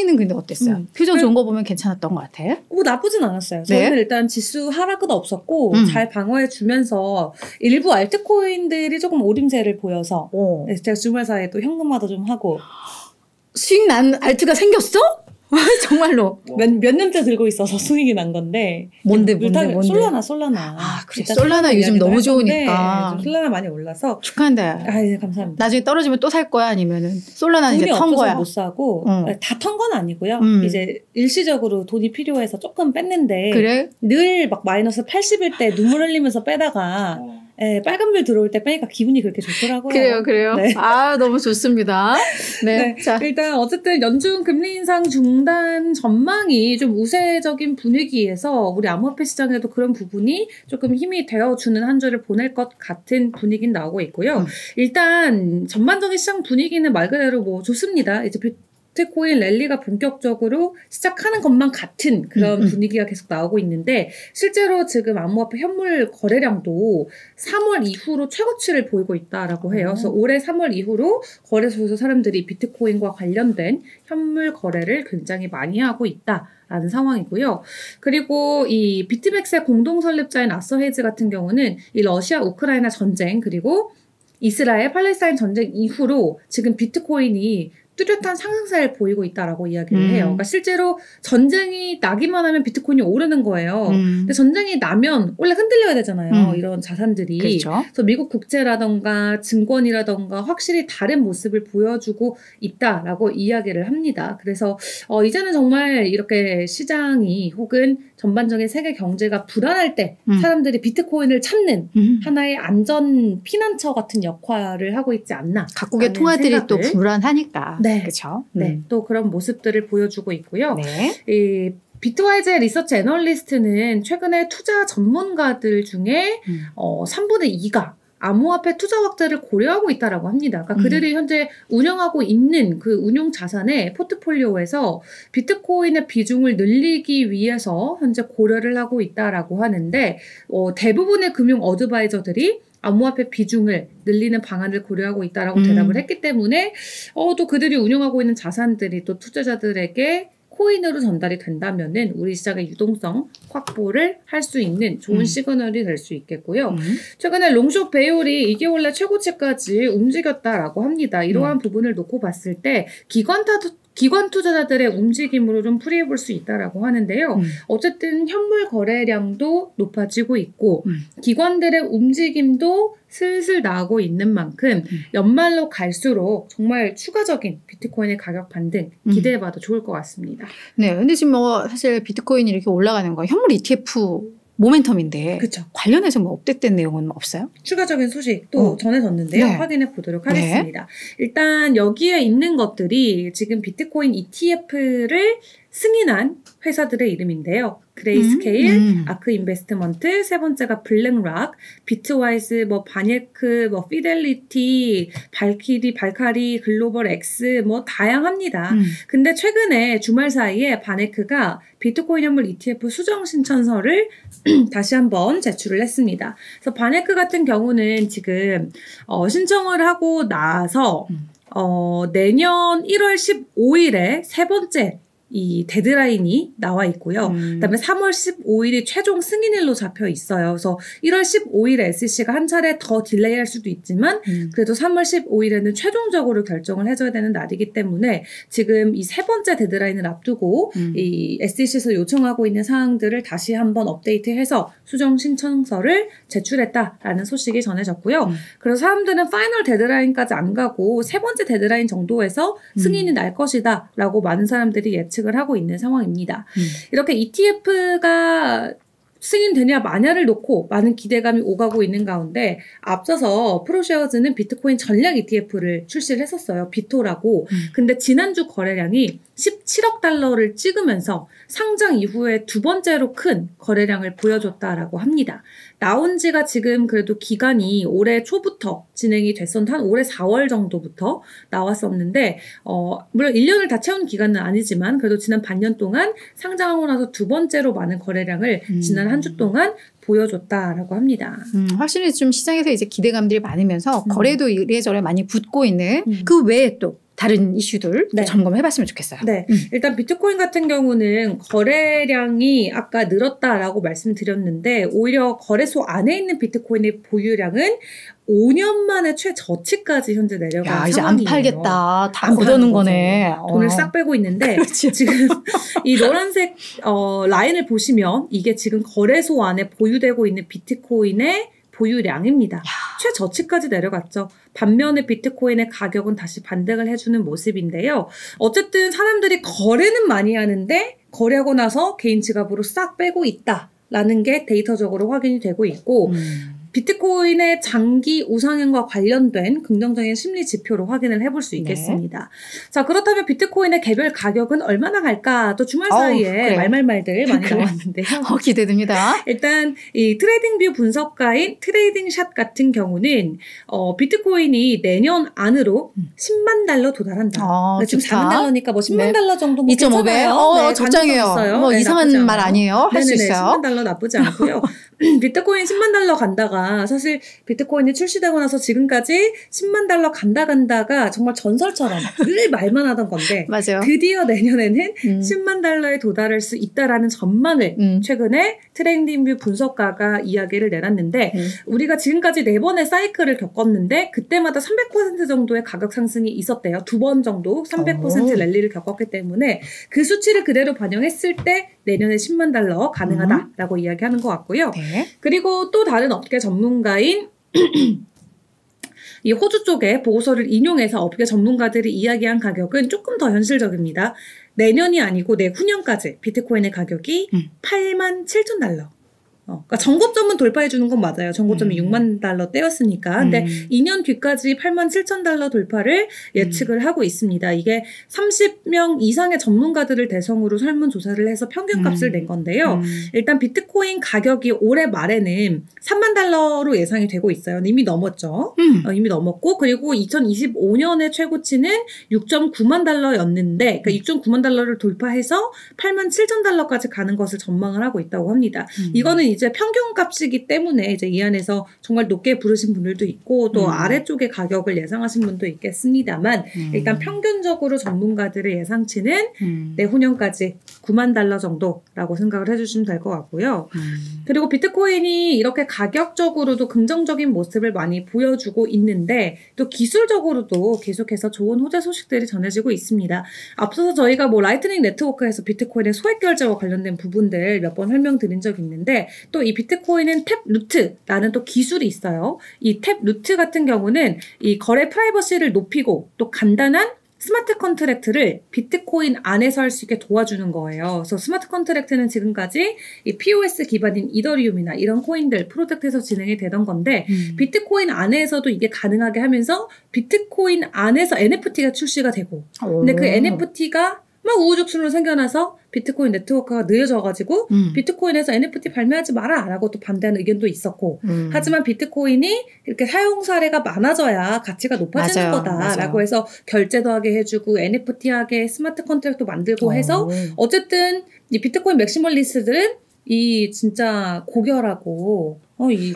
선생님은 근데 어땠어요? 표정 좋은 거 보면 괜찮았던 것 같아요? 뭐 나쁘진 않았어요. 네? 저는 일단 지수 하락은 없었고 잘 방어해주면서 일부 알트코인들이 조금 오림세를 보여서 네, 제가 주말 사이에 또 현금화도 좀 하고 수익 난 알트가 생겼어? 정말로 몇 년째 들고 있어서 수익이 난 건데 뭔데? 솔라나 아 그래 솔라나 요즘 너무 좋으니까 솔라나 많이 올라서 축하한다. 아, 네, 감사합니다. 나중에 떨어지면 또 살 거야 아니면은 솔라나는 이제 돈이 턴 없어서 거야? 못 사고 다 턴 건 아니고요. 이제 일시적으로 돈이 필요해서 조금 뺐는데 그래? 늘 막 마이너스 80일 때 눈물 흘리면서 빼다가 빨간불 들어올 때 빼니까 기분이 그렇게 좋더라고요. 그래요. 네. 아 너무 좋습니다. 네. 네. 자 일단 어쨌든 연준 금리 인상 중단 전망이 좀 우세적인 분위기에서 우리 암호화폐 시장에도 그런 부분이 조금 힘이 되어주는 한 주를 보낼 것 같은 분위기는 나오고 있고요. 일단 전반적인 시장 분위기는 말 그대로 뭐 좋습니다. 이제 비트코인 랠리가 본격적으로 시작하는 것만 같은 그런 분위기가 계속 나오고 있는데 실제로 지금 암호화폐 현물 거래량도 3월 이후로 최고치를 보이고 있다라고 해요. 그래서 올해 3월 이후로 거래소에서 사람들이 비트코인과 관련된 현물 거래를 굉장히 많이 하고 있다라는 상황이고요. 그리고 이 비트맥스의 공동 설립자인 아서헤이즈 같은 경우는 이 러시아 우크라이나 전쟁 그리고 이스라엘 팔레스타인 전쟁 이후로 지금 비트코인이 뚜렷한 상승세를 보이고 있다라고 이야기를 해요. 그러니까 실제로 전쟁이 나기만 하면 비트코인이 오르는 거예요. 근데 전쟁이 나면 원래 흔들려야 되잖아요. 이런 자산들이. 그렇죠. 그래서 미국 국채라던가 증권이라던가 확실히 다른 모습을 보여주고 있다라고 이야기를 합니다. 그래서 이제는 정말 이렇게 시장이 혹은 전반적인 세계 경제가 불안할 때 사람들이 비트코인을 찾는 하나의 안전 피난처 같은 역할을 하고 있지 않나. 각국의 통화들이 또 불안하니까. 네. 그렇죠. 네. 또 그런 모습들을 보여주고 있고요. 네. 이 비트와이즈 리서치 애널리스트는 최근에 투자 전문가들 중에 3분의 2가 암호화폐 투자 확대를 고려하고 있다라고 합니다. 그러니까 그들이 현재 운영하고 있는 그 운용 자산의 포트폴리오에서 비트코인의 비중을 늘리기 위해서 현재 고려를 하고 있다라고 하는데 대부분의 금융 어드바이저들이 암호화폐 비중을 늘리는 방안을 고려하고 있다라고 대답을 했기 때문에 또 그들이 운영하고 있는 자산들이 또 투자자들에게 코인으로 전달이 된다면은 우리 시장의 유동성 확보를 할 수 있는 좋은 시그널이 될 수 있겠고요. 최근에 롱숏 배율이 2개월 내 최고치까지 움직였다라고 합니다. 이러한 부분을 놓고 봤을 때 기관 투자자들의 움직임으로 좀 풀이해 볼 수 있다라고 하는데요. 어쨌든 현물 거래량도 높아지고 있고 기관들의 움직임도 슬슬 나오고 있는 만큼 연말로 갈수록 정말 추가적인 비트코인의 가격 반등 기대해봐도 좋을 것 같습니다. 네, 근데 지금 뭐 사실 비트코인이 이렇게 올라가는 거 현물 ETF 모멘텀인데 그쵸. 관련해서 뭐 업데이트된 내용은 없어요? 추가적인 소식 또 전해졌는데요. 네. 확인해 보도록 하겠습니다. 일단 여기에 있는 것들이 지금 비트코인 ETF를 승인한 회사들의 이름인데요. 그레이스케일, 아크 인베스트먼트, 세 번째가 블랙락, 비트와이즈, 바네크, 피델리티, 발카리, 글로벌 X, 다양합니다. 근데 최근에 주말 사이에 바네크가 비트코인 현물 ETF 수정 신청서를 다시 한번 제출을 했습니다. 그래서 바네크 같은 경우는 지금 신청을 하고 나서 내년 1월 15일에 세 번째 이 데드라인이 나와 있고요. 그다음에 3월 15일이 최종 승인일로 잡혀 있어요. 그래서 1월 15일에 SEC가 한 차례 더 딜레이할 수도 있지만 그래도 3월 15일에는 최종적으로 결정을 해줘야 되는 날이기 때문에 지금 이 세 번째 데드라인을 앞두고 이 SEC에서 요청하고 있는 사항들을 다시 한번 업데이트해서 수정 신청서를 제출했다라는 소식이 전해졌고요. 그래서 사람들은 파이널 데드라인까지 안 가고 세 번째 데드라인 정도에서 승인이 날 것이다라고 많은 사람들이 예측을 하고 있는 상황입니다. 이렇게 ETF가 승인되냐 마냐를 놓고 많은 기대감이 오가고 있는 가운데 앞서서 프로쉐어즈는 비트코인 전략 ETF를 출시를 했었어요. 비토라고. 근데 지난주 거래량이 17억 달러를 찍으면서 상장 이후에 두 번째로 큰 거래량을 보여줬다라고 합니다. 나온 지가 지금 그래도 기간이 올해 초부터 진행이 됐었는데 한 올해 4월 정도부터 나왔었는데 물론 1년을 다 채운 기간은 아니지만 그래도 지난 반년 동안 상장하고 나서 두 번째로 많은 거래량을 지난 한 주 동안 보여줬다라고 합니다. 확실히 좀 시장에서 이제 기대감들이 많으면서 거래도 이래저래 많이 붙고 있는 그 외에 또 다른 이슈들 네. 점검해봤으면 좋겠어요. 네. 일단 비트코인 같은 경우는 거래량이 아까 늘었다라고 말씀드렸는데 오히려 거래소 안에 있는 비트코인의 보유량은 5년 만에 최저치까지 현재 내려간 야, 이제 상황이에요. 안 팔겠다. 다 안 걷어놓은 파는 거죠. 거네. 돈을 싹 빼고 있는데 지금 이 노란색 라인을 보시면 이게 지금 거래소 안에 보유되고 있는 비트코인의 보유량입니다. 최저치까지 내려갔죠. 반면에 비트코인의 가격은 다시 반등을 해주는 모습인데요. 어쨌든 사람들이 거래는 많이 하는데 거래하고 나서 개인 지갑으로 싹 빼고 있다라는 게 데이터적으로 확인이 되고 있고 비트코인의 장기 우상향과 관련된 긍정적인 심리 지표로 확인을 해볼 수 있겠습니다. 네. 자, 그렇다면 비트코인의 개별 가격은 얼마나 갈까? 또 주말 사이에 말말말들 많이 나왔는데요. 기대됩니다. 일단 이 트레이딩뷰 분석가인 트레이딩샷 같은 경우는 비트코인이 내년 안으로 10만 달러 도달한다. 지금 4만 달러니까 뭐 10만 달러 정도 2.5배. 네, 적당해요. 뭐 이상한 말 아니에요. 할 수 있어요. 10만 달러 나쁘지 않고요. 비트코인 10만 달러 간다가 사실 비트코인이 출시되고 나서 지금까지 10만 달러 간다가 정말 전설처럼 늘 말만 하던 건데 맞아요. 드디어 내년에는 10만 달러에 도달할 수 있다라는 전망을 최근에 트레이딩뷰 분석가가 이야기를 내놨는데 우리가 지금까지 4번의 사이클을 겪었는데 그때마다 300% 정도의 가격 상승이 있었대요. 2번 정도 300% 랠리를 겪었기 때문에 그 수치를 그대로 반영했을 때 내년에 10만 달러 가능하다라고 이야기하는 것 같고요. 네. 그리고 또 다른 업계 전문가인 이 호주 쪽의 보고서를 인용해서 업계 전문가들이 이야기한 가격은 조금 더 현실적입니다. 내년이 아니고 내후년까지 비트코인의 가격이 8만 7천 달러. 그러니까 전고점은 돌파해 주는 건 맞아요. 전고점이 6만 달러 떼었으니까. 근데 2년 뒤까지 8만 7천 달러 돌파를 예측을 하고 있습니다. 이게 30명 이상의 전문가들을 대상으로 설문조사를 해서 평균값을 낸 건데요. 일단 비트코인 가격이 올해 말에는 3만 달러로 예상이 되고 있어요. 이미 넘었죠. 이미 넘었고 그리고 2025년의 최고치는 6.9만 달러였는데 그러니까 6.9만 달러를 돌파해서 8만 7천 달러까지 가는 것을 전망을 하고 있다고 합니다. 이거는 이제 평균값이기 때문에 이제 이 안에서 정말 높게 부르신 분들도 있고 또 아래쪽의 가격을 예상하신 분도 있겠습니다만 일단 평균적으로 전문가들의 예상치는 내후년까지 9만 달러 정도라고 생각을 해주시면 될 것 같고요. 그리고 비트코인이 이렇게 가격적으로도 긍정적인 모습을 많이 보여주고 있는데 또 기술적으로도 계속해서 좋은 호재 소식들이 전해지고 있습니다. 앞서서 저희가 뭐 라이트닝 네트워크에서 비트코인의 소액 결제와 관련된 부분들 몇 번 설명드린 적이 있는데 또 이 비트코인은 탭 루트라는 또 기술이 있어요. 이 탭 루트 같은 경우는 이 거래 프라이버시를 높이고 또 간단한 스마트 컨트랙트를 비트코인 안에서 할 수 있게 도와주는 거예요. 그래서 스마트 컨트랙트는 지금까지 이 POS 기반인 이더리움이나 이런 코인들 프로젝트에서 진행이 되던 건데 비트코인 안에서도 이게 가능하게 하면서 비트코인 안에서 NFT가 출시가 되고 근데 그 NFT가 막 우후죽순으로 생겨나서 비트코인 네트워크가 느려져가지고 비트코인에서 NFT 발매하지 마라 라고 또 반대하는 의견도 있었고 하지만 비트코인이 이렇게 사용 사례가 많아져야 가치가 높아지는 거다라고 해서 결제도 하게 해주고 NFT하게 스마트 컨트랙트도 만들고 해서 어쨌든 이 비트코인 맥시멀리스트들은 이 진짜 고결하고 이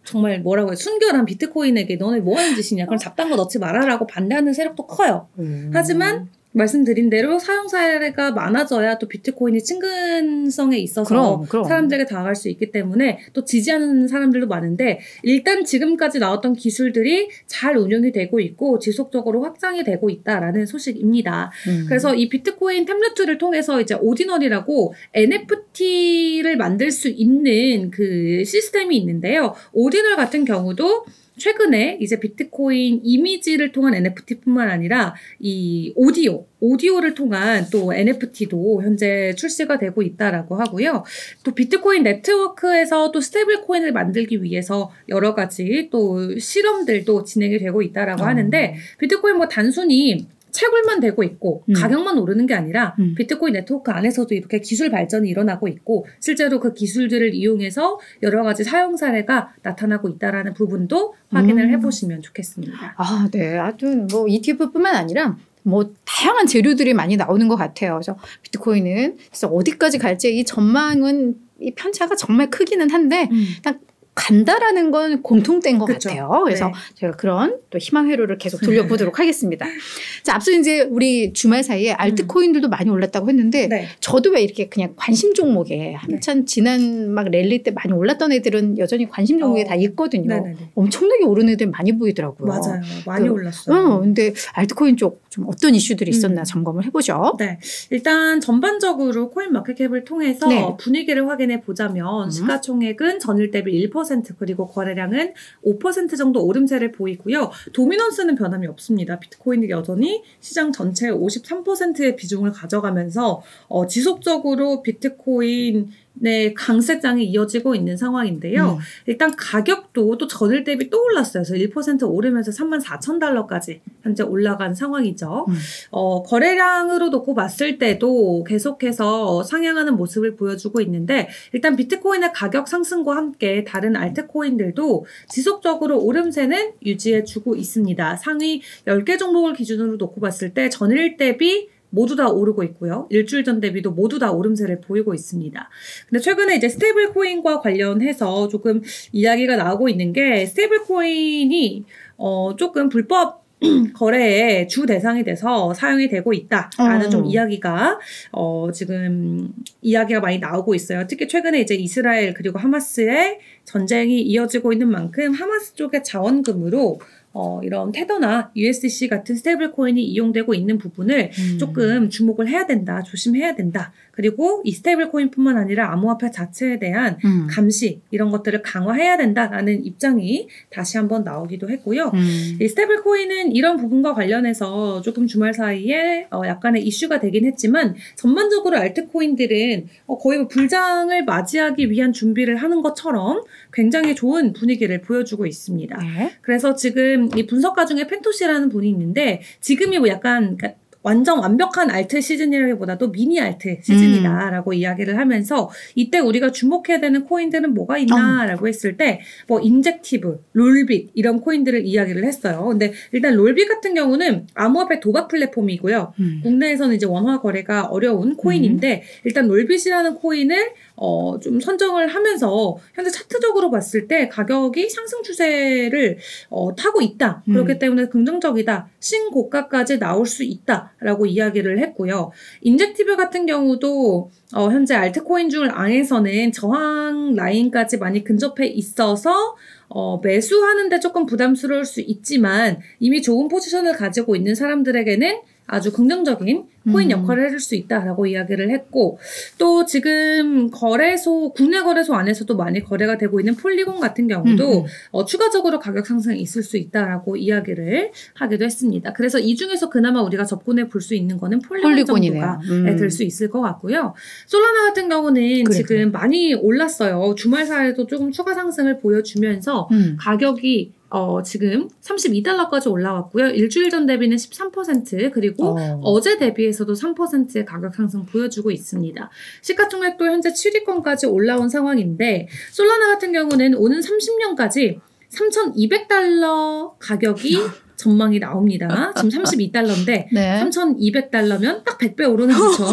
정말 뭐라고 해 순결한 비트코인에게 너네 뭐 하는 짓이냐 그럼 잡다한 거 넣지 마라라고 반대하는 세력도 커요. 하지만 말씀드린 대로 사용 사례가 많아져야 또 비트코인이 친근성에 있어서 그럼. 사람들에게 다가갈 수 있기 때문에 또 지지하는 사람들도 많은데 일단 지금까지 나왔던 기술들이 잘 운영이 되고 있고 지속적으로 확장이 되고 있다라는 소식입니다. 그래서 이 비트코인 템루트를 통해서 이제 오디널이라고 NFT를 만들 수 있는 그 시스템이 있는데요. 오디널 같은 경우도 최근에 이제 비트코인 이미지를 통한 NFT뿐만 아니라 이 오디오를 통한 또 NFT도 현재 출시가 되고 있다라고 하고요. 또 비트코인 네트워크에서 또 스테이블 코인을 만들기 위해서 여러 가지 또 실험들도 진행이 되고 있다라고 하는데 비트코인 뭐 단순히 채굴만 되고 있고 가격만 오르는 게 아니라 비트코인 네트워크 안에서도 이렇게 기술 발전이 일어나고 있고 실제로 그 기술들을 이용해서 여러 가지 사용 사례가 나타나고 있다라는 부분도 확인을 해보시면 좋겠습니다. 아, 네. 하여튼 뭐 ETF뿐만 아니라 뭐 다양한 재료들이 많이 나오는 것 같아요. 그래서 비트코인은 그래서 어디까지 갈지 이 전망은 이 편차가 정말 크기는 한데 딱 간다라는 건 공통된 것 그쵸. 같아요. 그래서 네. 제가 그런 또 희망 회로를 계속 돌려보도록 하겠습니다. 자, 앞서 이제 우리 주말 사이에 알트코인들도 많이 올랐다고 했는데 네. 저도 왜 이렇게 그냥 관심 종목에 한참 지난 막 랠리 때 많이 올랐던 애들은 여전히 관심 종목에 다 있거든요. 네네네. 엄청나게 오른 애들 많이 보이더라고요. 맞아요. 많이 올랐어요. 근데 알트코인 쪽 좀 어떤 이슈들이 있었나 점검을 해보죠. 네. 일단 전반적으로 코인마켓캡을 통해서 네. 분위기를 확인해 보자면 시가총액은 전일 대비 1% 그리고 거래량은 5% 정도 오름세를 보이고요. 도미넌스는 변함이 없습니다. 비트코인이 여전히 시장 전체의 53%의 비중을 가져가면서 지속적으로 비트코인 강세장이 이어지고 있는 상황인데요. 일단 가격도 또 전일 대비 또 올랐어요. 그래서 1% 오르면서 34,000달러까지 현재 올라간 상황이죠. 거래량으로 놓고 봤을 때도 계속해서 상향하는 모습을 보여주고 있는데 일단 비트코인의 가격 상승과 함께 다른 알트코인들도 지속적으로 오름세는 유지해주고 있습니다. 상위 10개 종목을 기준으로 놓고 봤을 때 전일 대비 모두 다 오르고 있고요. 일주일 전 대비도 모두 다 오름세를 보이고 있습니다. 근데 최근에 이제 스테이블 코인과 관련해서 조금 이야기가 나오고 있는 게 스테이블 코인이 조금 불법 거래의 주 대상이 돼서 사용이 되고 있다라는 좀 이야기가 지금 이야기가 많이 나오고 있어요. 특히 최근에 이제 이스라엘 그리고 하마스의 전쟁이 이어지고 있는 만큼 하마스 쪽의 자원금으로 이런 테더나 USDC 같은 스테이블 코인이 이용되고 있는 부분을 조금 주목을 해야 된다, 조심해야 된다. 그리고 이 스테이블 코인뿐만 아니라 암호화폐 자체에 대한 감시 이런 것들을 강화해야 된다라는 입장이 다시 한번 나오기도 했고요. 이 스테이블 코인은 이런 부분과 관련해서 조금 주말 사이에 약간의 이슈가 되긴 했지만 전반적으로 알트코인들은 거의 뭐 불장을 맞이하기 위한 준비를 하는 것처럼 굉장히 좋은 분위기를 보여주고 있습니다. 네. 그래서 지금 이 분석가 중에 펜토시라는 분이 있는데 지금이 뭐 약간 완전 완벽한 알트 시즌이라기보다도 미니 알트 시즌이다라고 이야기를 하면서 이때 우리가 주목해야 되는 코인들은 뭐가 있나라고 했을 때 뭐 인젝티브, 롤빗 이런 코인들을 이야기를 했어요. 근데 일단 롤빗 같은 경우는 암호화폐 도박 플랫폼이고요. 국내에서는 이제 원화 거래가 어려운 코인인데 일단 롤빗이라는 코인을 좀 선정을 하면서 현재 차트적으로 봤을 때 가격이 상승 추세를 타고 있다. 그렇기 때문에 긍정적이다. 신고가까지 나올 수 있다라고 이야기를 했고요. 인젝티브 같은 경우도 현재 알트코인 중 안에서는 저항 라인까지 많이 근접해 있어서 매수하는데 조금 부담스러울 수 있지만 이미 좋은 포지션을 가지고 있는 사람들에게는 아주 긍정적인 코인 역할을 해줄 수 있다라고 이야기를 했고 또 지금 국내 거래소 안에서도 많이 거래가 되고 있는 폴리곤 같은 경우도 추가적으로 가격 상승이 있을 수 있다라고 이야기를 하기도 했습니다. 그래서 이 중에서 그나마 우리가 접근해 볼 수 있는 거는 폴리곤 정도가 될 수 있을 것 같고요. 솔라나 같은 경우는 지금 많이 올랐어요. 주말 사이에도 조금 추가 상승을 보여주면서 가격이 지금 32달러까지 올라왔고요. 일주일 전 대비는 13% 그리고 어제 대비해서도 3%의 가격 상승 보여주고 있습니다. 시가총액도 현재 7위권까지 올라온 상황인데 솔라나 같은 경우는 오는 30년까지 3,200달러 가격이 전망이 나옵니다. 지금 32달러인데 네. 3,200달러면 딱 100배 오르는 거죠.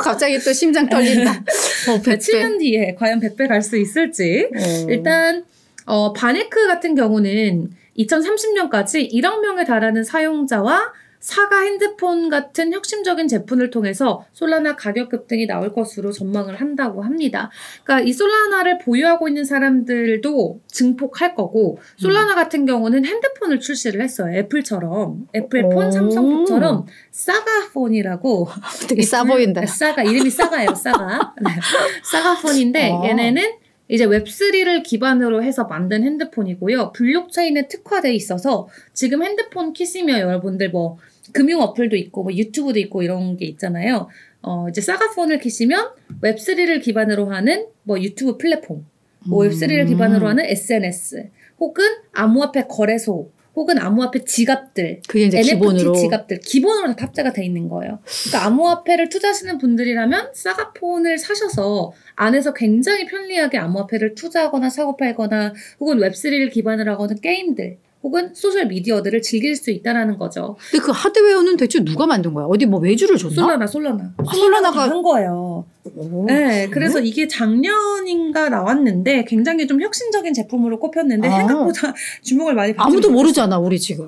갑자기 또 심장 떨린다. 100배. 7년 뒤에 과연 100배 갈 수 있을지. 일단 바네크 같은 경우는 2030년까지 1억 명에 달하는 사용자와 사가 핸드폰 같은 혁신적인 제품을 통해서 솔라나 가격 급등이 나올 것으로 전망을 한다고 합니다. 그러니까 이 솔라나를 보유하고 있는 사람들도 증폭할 거고 솔라나 같은 경우는 핸드폰을 출시를 했어요. 애플처럼. 애플폰, 삼성폰처럼 사가폰이라고 되게 싸 보인다. 이름이 사가예요. 사가. 네. 사가폰인데 얘네는 이제 웹3를 기반으로 해서 만든 핸드폰이고요. 블록체인에 특화되어 있어서 지금 핸드폰 키시면 여러분들 뭐 금융 어플도 있고 뭐 유튜브도 있고 이런 게 있잖아요. 이제 사가폰을 키시면 웹3를 기반으로 하는 뭐 유튜브 플랫폼, 뭐 웹3를 기반으로 하는 SNS, 혹은 암호화폐 거래소, 혹은 암호화폐 지갑들, 그게 이제 NFT 기본으로. 지갑들, 기본으로 다 탑재가 돼 있는 거예요. 그러니까 암호화폐를 투자하시는 분들이라면 사가폰을 사셔서 안에서 굉장히 편리하게 암호화폐를 투자하거나 사고 팔거나 혹은 웹3를 기반으로 하거나 게임들 혹은 소셜 미디어들을 즐길 수 있다라는 거죠. 근데 그 하드웨어는 대체 누가 만든 거야? 어디 뭐 외주를 줬나? 솔라나가 한 거예요. 오, 네, 그래서 이게 작년인가 나왔는데 굉장히 좀 혁신적인 제품으로 꼽혔는데 생각보다 주목을 많이 받지 아무도 못했어요. 모르잖아, 우리 지금.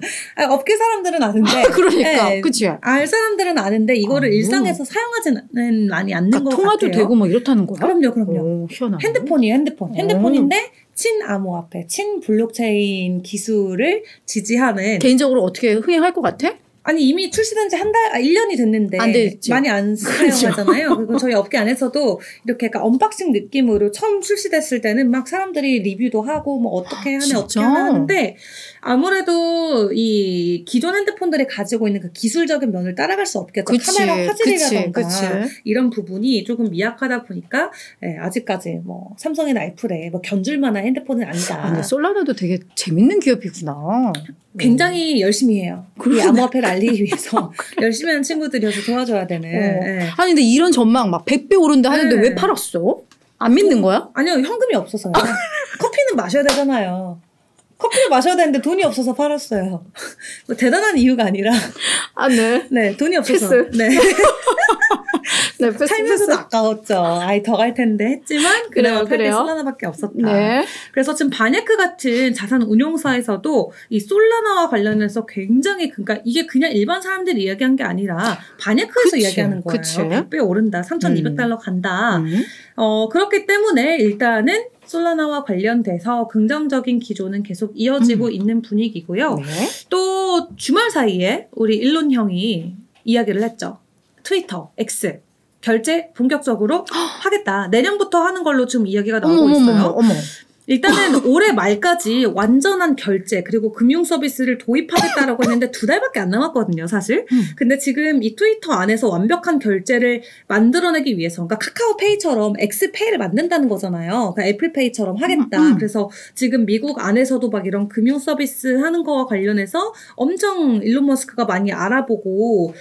업계 사람들은 아는데. 그러니까, 네, 그치? 알 사람들은 아는데 이거를 일상에서 사용하지는 많이 않는 것 같아요. 통화도 되고 뭐 이렇다는 거야? 그럼요. 오, 희한하네. 핸드폰이에요, 핸드폰인데 친암호화폐, 친블록체인 기술을 지지하는. 개인적으로 어떻게 흥행할 것 같아? 아니 이미 출시된 지 1년이 됐는데 안 됐지. 많이 안 사용하잖아요. 그리고 저희 업계 안에서도 이렇게 약간 언박싱 느낌으로 처음 출시됐을 때는 막 사람들이 리뷰도 하고 뭐 어떻게 하네 어떻게 하는데 아무래도 이 기존 핸드폰들이 가지고 있는 그 기술적인 면을 따라갈 수 없겠죠. 카메라 화질이라던가 이런 부분이 조금 미약하다 보니까 아직까지 뭐 삼성이나 애플에 뭐 견줄 만한 핸드폰은 아니다. 근데 솔라나도 되게 재밌는 기업이구나. 굉장히 열심히 해요. 이 암호화폐를 알리기 위해서 열심히 하는 친구들이어서 도와줘야 되는. 네. 아니 근데 이런 전망 막 100배 오른다 하는데 왜 팔았어? 안 믿는 거야? 아니요. 현금이 없어서요. 커피는 마셔야 되잖아요. 커피를 마셔야 되는데 돈이 없어서 팔았어요. 뭐 대단한 이유가 아니라. 아, 네. 네, 돈이 없어서. 패스. 네. 네, 패스, 살면서도 아까웠죠. 아이, 더 갈 텐데 했지만, 그래요. 팔게 솔라나밖에 없었다. 네. 그래서 지금 바네크 같은 자산 운용사에서도 이 솔라나와 관련해서 굉장히, 그러니까 이게 그냥 일반 사람들이 이야기한 게 아니라 바네크에서 이야기하는 거예요. 100배 오른다. 3,200달러 간다. 그렇기 때문에 일단은 솔라나와 관련돼서 긍정적인 기조는 계속 이어지고 있는 분위기고요. 네. 또 주말 사이에 우리 일론 형이 이야기를 했죠. 트위터, X 결제 본격적으로 하겠다. 내년부터 하는 걸로 지금 이야기가 나오고 있어요. 어머. 일단은 올해 말까지 완전한 결제 그리고 금융 서비스를 도입하겠다라고 했는데 2달밖에 안 남았거든요, 사실. 근데 지금 이 트위터 안에서 완벽한 결제를 만들어내기 위해서, 그러니까 카카오페이처럼 엑스페이를 만든다는 거잖아요. 그러니까 애플페이처럼 하겠다. 그래서 지금 미국 안에서도 막 이런 금융 서비스 하는 거와 관련해서 엄청 일론 머스크가 많이 알아보고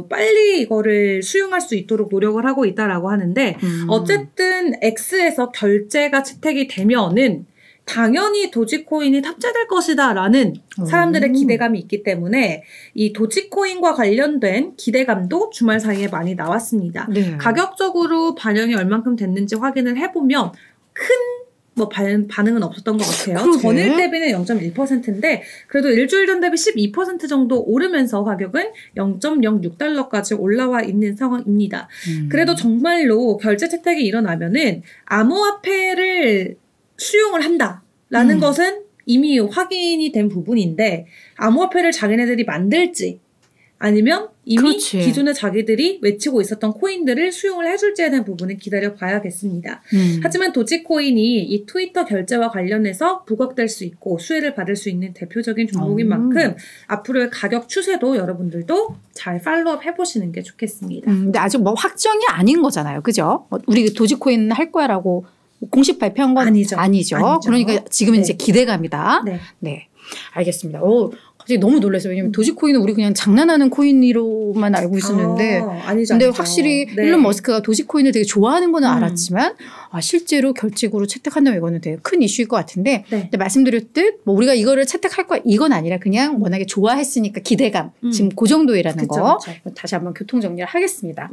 빨리 이거를 수용할 수 있도록 노력을 하고 있다라고 하는데 어쨌든 X에서 결제가 채택이 되면은 당연히 도지코인이 탑재될 것이다라는 사람들의 기대감이 있기 때문에 이 도지코인과 관련된 기대감도 주말 사이에 많이 나왔습니다. 네. 가격적으로 반영이 얼만큼 됐는지 확인을 해보면 큰 뭐 반응은 없었던 것 같아요. 그러게. 전일 대비는 0.1%인데 그래도 일주일 전 대비 12% 정도 오르면서 가격은 0.06달러까지 올라와 있는 상황입니다. 그래도 정말로 결제 채택이 일어나면은 암호화폐를 수용을 한다라는 것은 이미 확인이 된 부분인데 암호화폐를 자기네들이 만들지 아니면 이미 그렇지. 기존에 자기들이 외치고 있었던 코인들을 수용을 해줄지에 대한 부분은 기다려봐야겠습니다. 하지만 도지코인이 이 트위터 결제와 관련해서 부각될 수 있고 수혜를 받을 수 있는 대표적인 종목인 만큼 앞으로의 가격 추세도 여러분들도 잘 팔로우업 해보시는 게 좋겠습니다. 근데 아직 뭐 확정이 아닌 거잖아요. 그죠? 우리 도지코인 할 거야라고 공식 발표한 건 아니죠. 그러니까 지금은 이제 기대감이다. 네. 알겠습니다. 갑자기 너무 놀랐어요. 왜냐면 도지코인은 우리 그냥 장난하는 코인으로만 알고 있었는데 근데 확실히 일론 머스크가 도지코인을 되게 좋아하는 거는 알았지만 실제로 결제구로 채택한다면 이거는 되게 큰 이슈일 것 같은데 근데 말씀드렸듯 뭐 우리가 이거를 채택할 거야 이건 아니라 그냥 워낙에 좋아했으니까 기대감 지금 그 정도이라는 거 다시 한번 교통 정리를 하겠습니다.